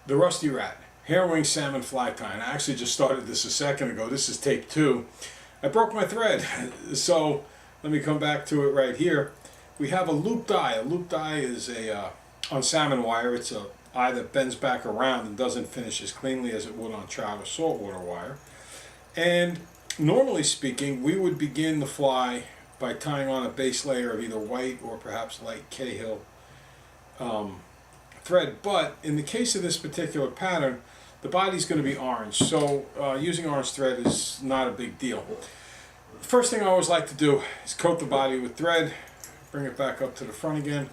The Rusty Rat, harrowing salmon fly tying. I actually just started this a second ago. This is tape 2. I broke my thread, so let me come back to it right here. We have a looped eye. A looped eye is on salmon wire, it's a eye that bends back around and doesn't finish as cleanly as it would on trout or saltwater wire. And normally speaking, we would begin the fly by tying on a base layer of either white or perhaps light Cahill thread, but in the case of this particular pattern, the body's going to be orange, so using orange thread is not a big deal. First thing I always like to do is coat the body with thread, bring it back up to the front again.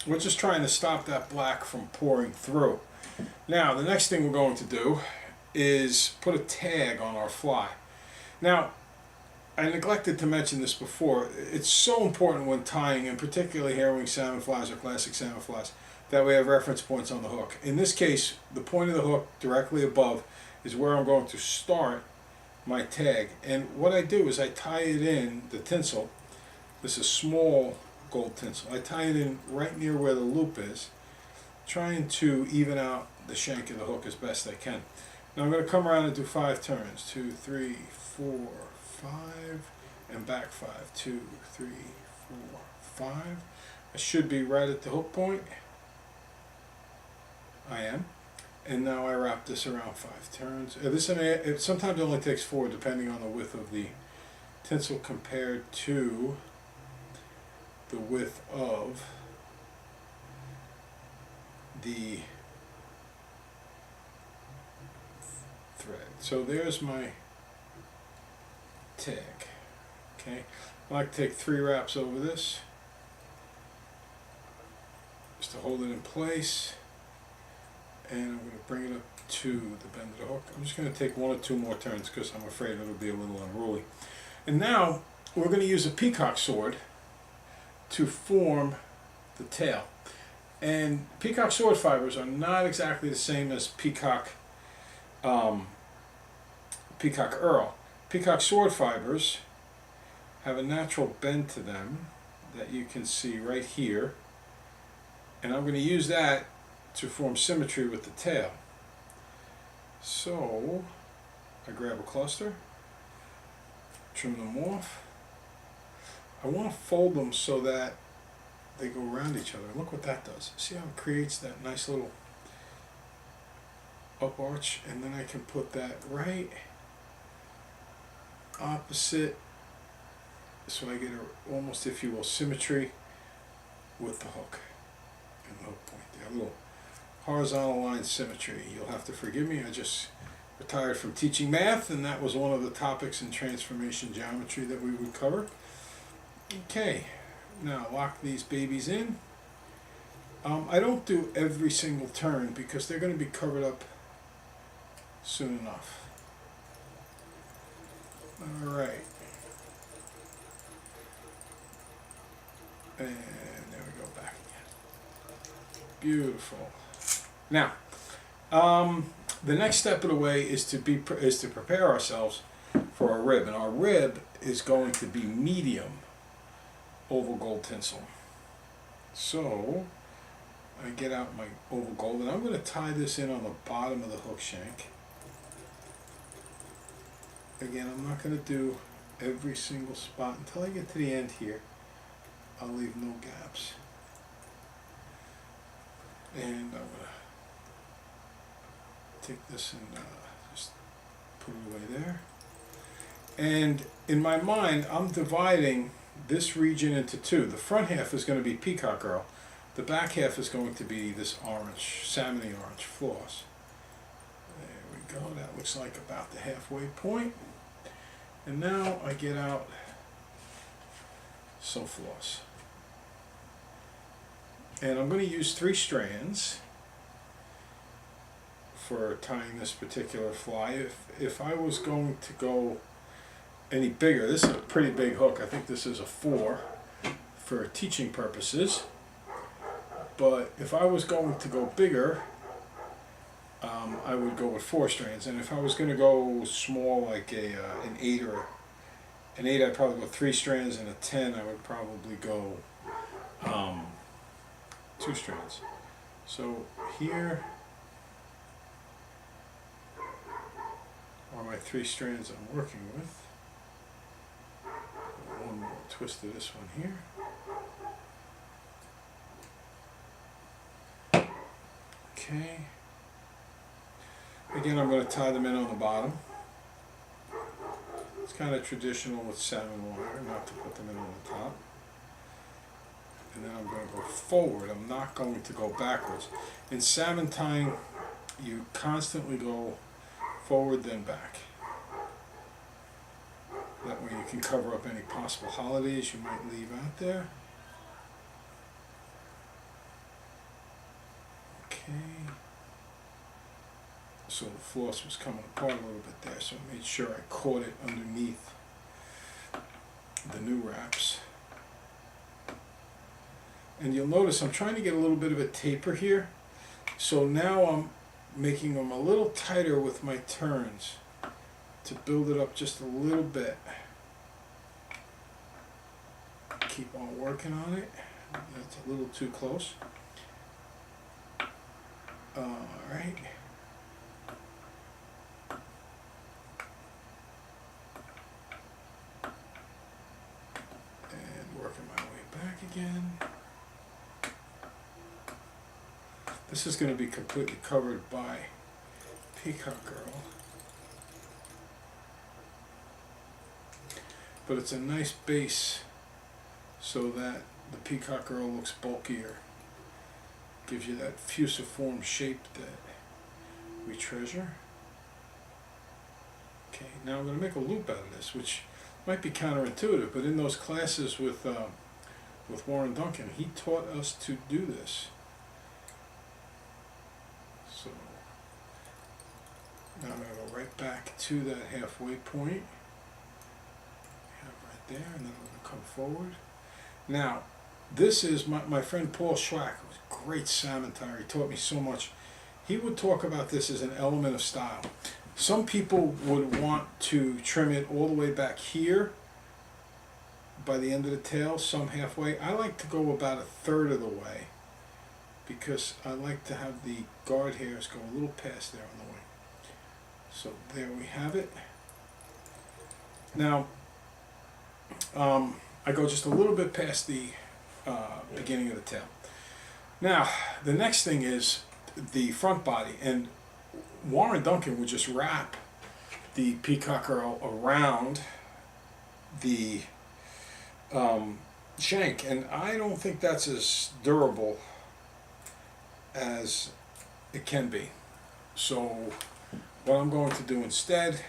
We're just trying to stop that black from pouring through. Now, the next thing we're going to do is put a tag on our fly. Now, I neglected to mention this before. It's so important when tying, and particularly harrowing salmon flies or classic salmon flies, that we have reference points on the hook. In this case, the point of the hook directly above is where I'm going to start my tag. And what I do is I tie it in, the tinsel. This is small gold tinsel. I tie it in right near where the loop is, trying to even out the shank of the hook as best I can. Now I'm going to come around and do 5 turns. 2, 3, 4, 5, and back 5. 2, 3, 4, 5. I should be right at the hook point. I am. And now I wrap this around 5 turns. It sometimes only takes 4 depending on the width of the tinsel compared to the width of the thread. So there's my tag. Okay, I like to take 3 wraps over this just to hold it in place, and I'm going to bring it up to the bend of the hook. I'm just going to take 1 or 2 more turns because I'm afraid it'll be a little unruly. And now we're going to use a peacock sword to form the tail. And peacock sword fibers are not exactly the same as peacock earl. Peacock sword fibers have a natural bend to them that you can see right here, and I'm going to use that to form symmetry with the tail. So I grab a cluster, trim them off. I want to fold them so that they go around each other. Look what that does. See how it creates that nice little up arch, and then I can put that right opposite, so I get a, almost, if you will, symmetry with the hook and the hook point there. A little horizontal line symmetry. You'll have to forgive me, I just retired from teaching math, and that was one of the topics in transformation geometry that we would cover. Okay, now lock these babies in. I don't do every single turn because they're going to be covered up soon enough. Alright. And there we go, back again. Beautiful. Now, the next step of the way is to prepare ourselves for our rib, and our rib is going to be medium oval gold tinsel. So I get out my oval gold, and I'm going to tie this in on the bottom of the hook shank. Again, I'm not going to do every single spot until I get to the end here. I'll leave no gaps. And I'm going to take this and just put it away there. And in my mind, I'm dividing this region into 2. The front half is going to be peacock earl. The back half is going to be this orange, salmony orange floss. There we go. That looks like about the halfway point. And now I get out some floss. And I'm going to use 3 strands for tying this particular fly. If I was going to go any bigger, this is a pretty big hook. I think this is a 4 for teaching purposes. But if I was going to go bigger, I would go with 4 strands. And if I was going to go small, like an 8 or an 8, I'd probably go 3 strands, and a 10, I would probably go 2 strands. So here are my 3 strands I'm working with. One more twist of this one here. Okay. Again, I'm going to tie them in on the bottom. It's kind of traditional with salmon wire not to put them in on the top. And then I'm going to go forward. I'm not going to go backwards. In salmon tying, you constantly go forward then back. That way you can cover up any possible holidays you might leave out there. Okay. So the floss was coming apart a little bit there, so I made sure I caught it underneath the new wraps. And you'll notice I'm trying to get a little bit of a taper here. So now I'm making them a little tighter with my turns to build it up just a little bit. Keep on working on it. That's a little too close. Alright. And working my way back again. This is going to be completely covered by Peacock Girl. But it's a nice base so that the Peacock Girl looks bulkier. Gives you that fusiform shape that we treasure. Okay, now I'm going to make a loop out of this, which might be counterintuitive, but in those classes with Warren Duncan, he taught us to do this. So now I'm going to go right back to that halfway point. Right there, and then I'm going to come forward. Now, this is my friend Paul Schwack, who was a great salmon tyer. He taught me so much. He would talk about this as an element of style. Some people would want to trim it all the way back here by the end of the tail, some halfway. I like to go about a third of the way because I like to have the guard hairs go a little past there on the wing. So there we have it. Now, I go just a little bit past the beginning of the tail. Now, the next thing is the front body, and Warren Duncan would just wrap the Peacock Girl around the shank, and I don't think that's as durable as it can be. So what I'm going to do instead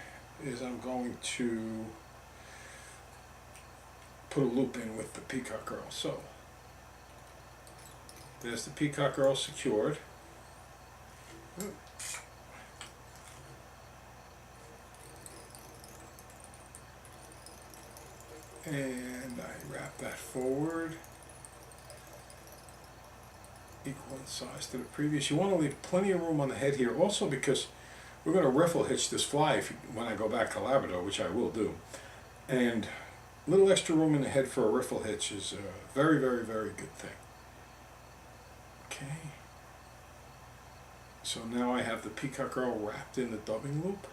is I'm going to put a loop in with the Peacock Girl. So there's the Peacock Girl secured. And I wrap that forward, equal in size to the previous. You want to leave plenty of room on the head here, also because we're going to riffle hitch this fly when I go back to Labrador, which I will do. And a little extra room in the head for a riffle hitch is a very, very, very good thing. Okay. So now I have the Peacock Girl wrapped in the dubbing loop.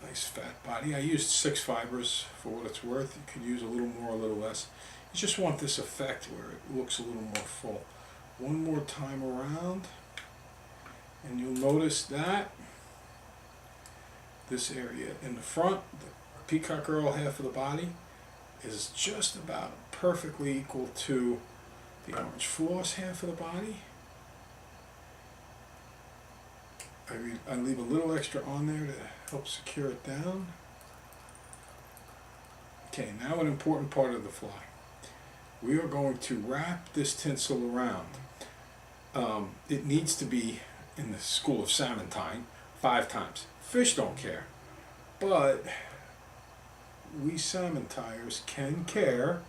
Nice fat body. I used 6 fibers for what it's worth. You could use a little more, a little less. You just want this effect where it looks a little more full. One more time around, and you'll notice that this area in the front, the Peacock Girl half of the body, is just about perfectly equal to the orange floss half of the body. I leave a little extra on there to help secure it down. Okay, now an important part of the fly. We are going to wrap this tinsel around. It needs to be, in the school of salmon tying, 5 times. Fish don't care, but we salmon tyers can care,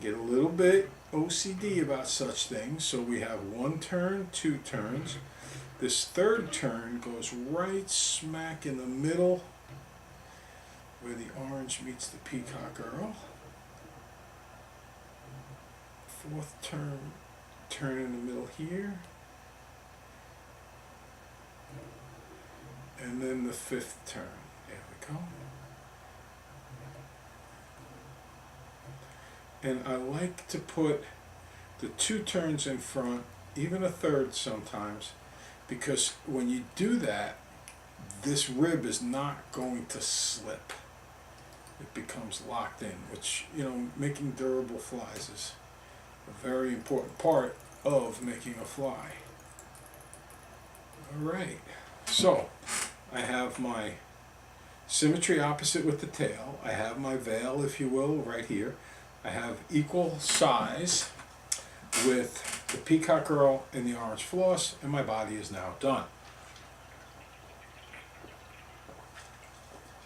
get a little bit OCD about such things. So we have 1 turn, 2 turns. This 3rd turn goes right smack in the middle where the orange meets the Peacock Girl. 4th turn turn in the middle here. And then the 5th turn. There we go. And I like to put the 2 turns in front, even a 3rd sometimes, because when you do that, this rib is not going to slip. It becomes locked in, which, you know, making durable flies is a very important part of making a fly. Alright, so I have my symmetry opposite with the tail. I have my veil, if you will, right here. I have equal size with the peacock girl and the orange floss, and my body is now done.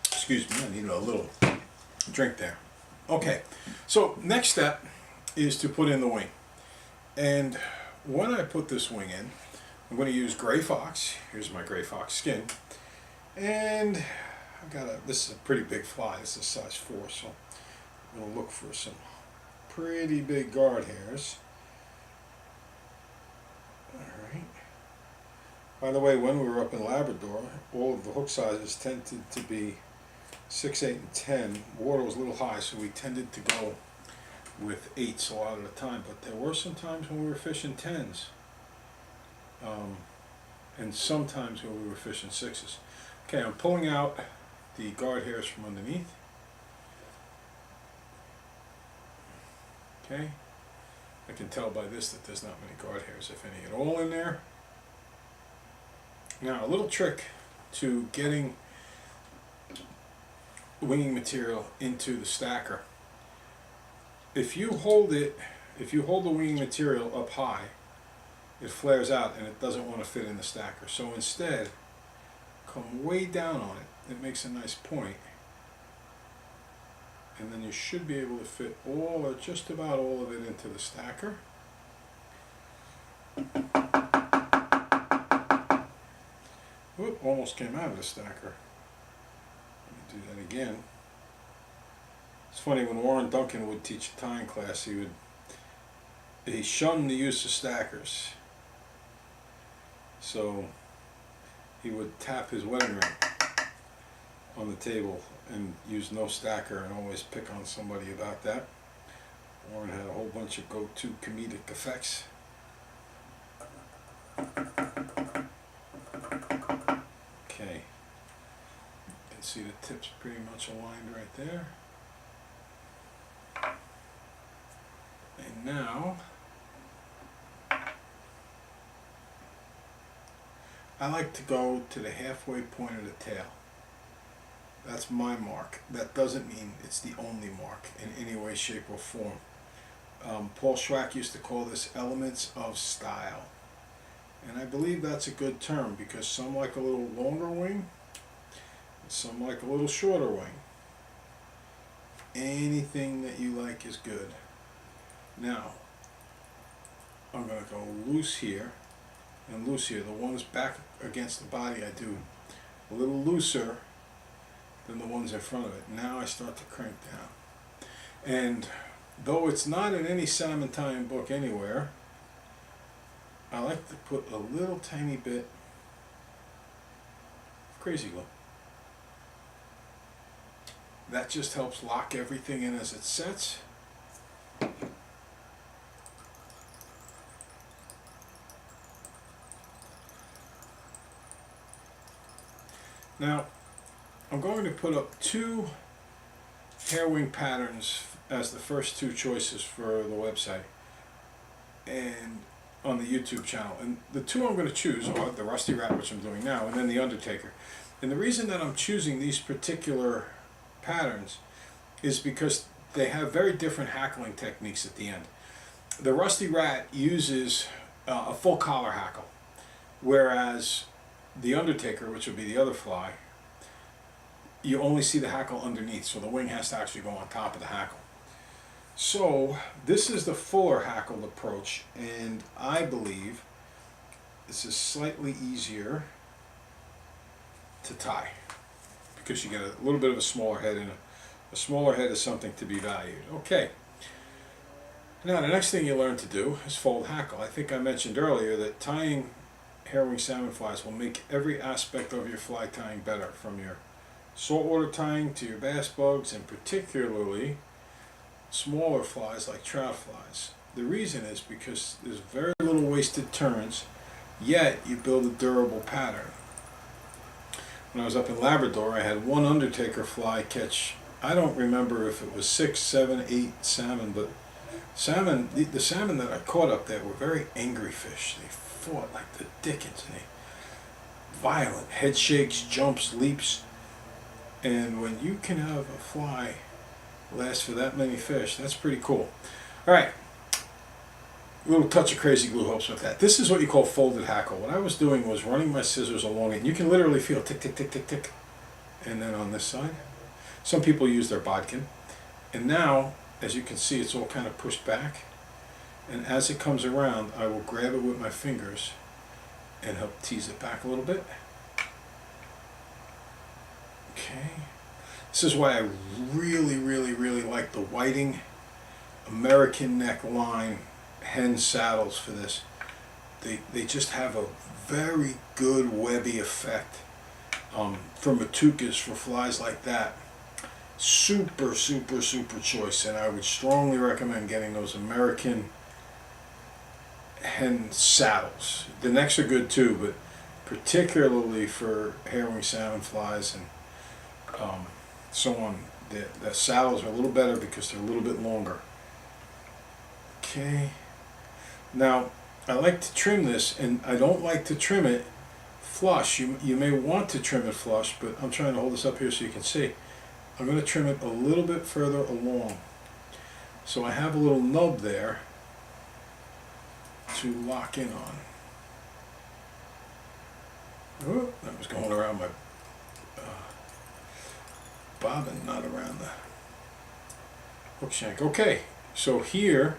Excuse me, I need a little drink there. Okay, so next step is to put in the wing. And when I put this wing in, I'm going to use gray fox. Here's my gray fox skin. And I've got this is a pretty big fly. This is size 4, so I'm going to look for some pretty big guard hairs. Alright. By the way, when we were up in Labrador, all of the hook sizes tended to be 6, 8, and 10. Water was a little high, so we tended to go with 8s a lot of the time, but there were some times when we were fishing 10s. And sometimes when we were fishing 6s. Okay, I'm pulling out the guard hairs from underneath. Okay, I can tell by this that there's not many guard hairs, if any at all, in there. Now, a little trick to getting winging material into the stacker. If you hold the winging material up high, it flares out and it doesn't want to fit in the stacker. So instead, come way down on it. It makes a nice point. And then you should be able to fit all or just about all of it into the stacker. Whoop, almost came out of the stacker. Let me do that again. It's funny, when Warren Duncan would teach a tying class, he shunned the use of stackers. So he would tap his wedding ring on the table and use no stacker and always pick on somebody about that. Warren had a whole bunch of go-to comedic effects. Okay, you can see the tips pretty much aligned right there. And now I like to go to the halfway point of the tail. That's my mark. That doesn't mean it's the only mark in any way, shape, or form. Paul Schwack used to call this elements of style. And I believe that's a good term, because some like a little longer wing, and some like a little shorter wing. Anything that you like is good. Now, I'm going to go loose here and loose here. The ones back against the body I do a little looser than the ones in front of it. Now I start to crank down. And though it's not in any salmon tying book anywhere, I like to put a little tiny bit of crazy glue. That just helps lock everything in as it sets. Now, I'm going to put up 2 hair wing patterns as the first 2 choices for the website and on the YouTube channel. And the 2 I'm going to choose are the Rusty Rat, which I'm doing now, and then the Undertaker. And the reason that I'm choosing these particular patterns is because they have very different hackling techniques at the end. The Rusty Rat uses a full collar hackle, whereas the Undertaker, which would be the other fly, you only see the hackle underneath, so the wing has to actually go on top of the hackle. So this is the fuller hackled approach, and I believe this is slightly easier to tie because you get a little bit of a smaller head, and a smaller head is something to be valued. Okay, Now the next thing you learn to do is fold hackle. I think I mentioned earlier that tying harrowing salmon flies will make every aspect of your fly tying better, from your saltwater tying to your bass bugs, and particularly smaller flies like trout flies. The reason is because there's very little wasted turns, yet you build a durable pattern. When I was up in Labrador, I had one Undertaker fly catch, I don't remember if it was 6, 7, 8 salmon, but salmon, the salmon that I caught up there were very angry fish. They fought like the dickens, and they violent head shakes, jumps, leaps. And when you can have a fly last for that many fish, that's pretty cool. All right, a little touch of crazy glue helps with that. This is what you call folded hackle. What I was doing was running my scissors along it, and you can literally feel tick, tick, tick, tick, tick. And then on this side, some people use their bodkin. And now, as you can see, it's all kind of pushed back. And as it comes around, I will grab it with my fingers and help tease it back a little bit. Okay. This is why I really, really, really like the Whiting American neckline hen saddles for this. They just have a very good webby effect for matukas, for flies like that. Super, super, super choice, and I would strongly recommend getting those American hen saddles. The necks are good too, but particularly for harrowing salmon flies and so on, the saddles are a little better because they're a little bit longer. Okay, now I like to trim this, and I don't like to trim it flush. You may want to trim it flush, but I'm trying to hold this up here so you can see. I'm going to trim it a little bit further along. So I have a little nub there to lock in on. Oh, that was going around my bobbin, not around the hook shank. Okay, so here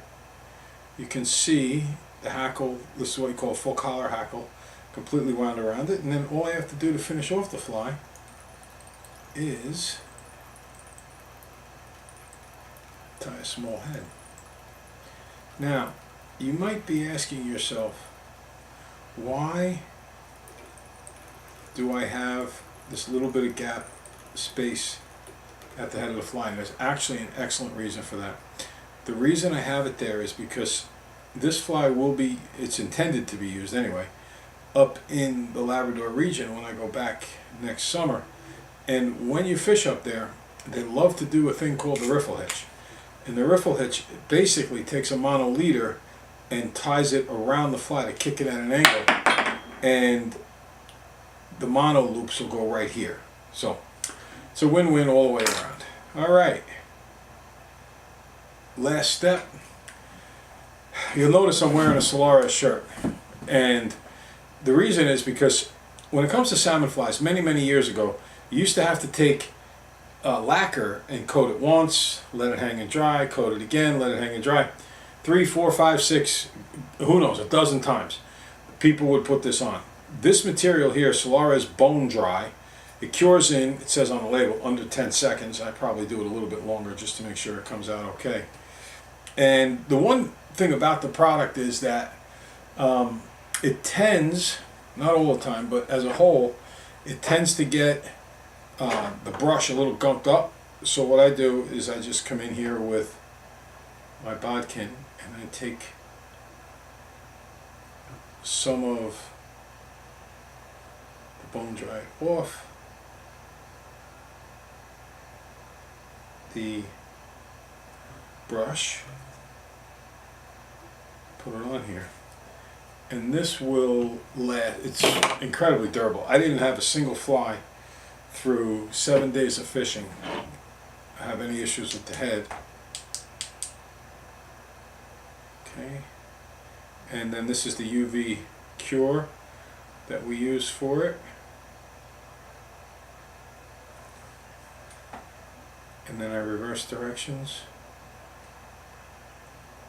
you can see the hackle. This is what you call a full collar hackle, completely wound around it, and then all I have to do to finish off the fly is tie a small head. Now, you might be asking yourself, why do I have this little bit of gap space at the head of the fly? And there's actually an excellent reason for that. The reason I have it there is because this fly will be, it's intended to be used anyway, up in the Labrador region when I go back next summer. And when you fish up there, they love to do a thing called the riffle hitch. And the riffle hitch basically takes a mono leader and ties it around the fly to kick it at an angle, and the mono loops will go right here. So it's a win-win all the way around. All right, last step. You'll notice I'm wearing a Solaris shirt, and the reason is because when it comes to salmon flies, many years ago, you used to have to take lacquer and coat it once, let it hang and dry, coat it again, let it hang and dry. 3, 4, 5, 6, who knows, a dozen times people would put this on. This material here, Solaris Bone Dry, it cures in, it says on the label, under 10 seconds. I probably do it a little bit longer just to make sure it comes out okay. And the one thing about the product is that it tends, not all the time, but as a whole, it tends to get the brush a little gunked up. So what I do is I just come in here with my bodkin and I take some of the bone dry off the brush, put it on here, and this will last. It's incredibly durable. I didn't have a single fly through 7 days of fishing have any issues with the head. Okay, and then this is the UV cure that we use for it, and then I reverse directions,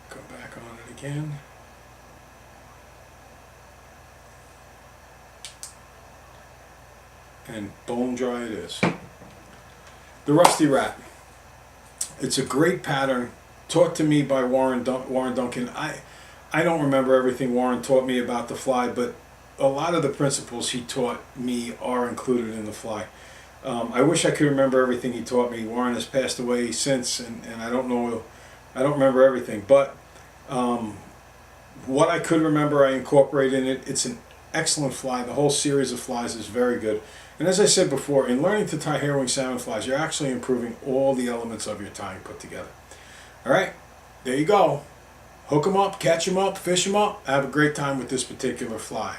go back on it again, and bone dry it is. The Rusty Rat. It's a great pattern taught to me by Warren Duncan. I don't remember everything Warren taught me about the fly, but a lot of the principles he taught me are included in the fly. I wish I could remember everything he taught me. Warren has passed away since, and I don't know, I don't remember everything, but what I could remember I incorporate in it. It's an excellent fly. The whole series of flies is very good. And as I said before, in learning to tie harrowing salmon flies, you're actually improving all the elements of your tying put together. All right, there you go. Hook them up, catch them up, fish them up. Have a great time with this particular fly.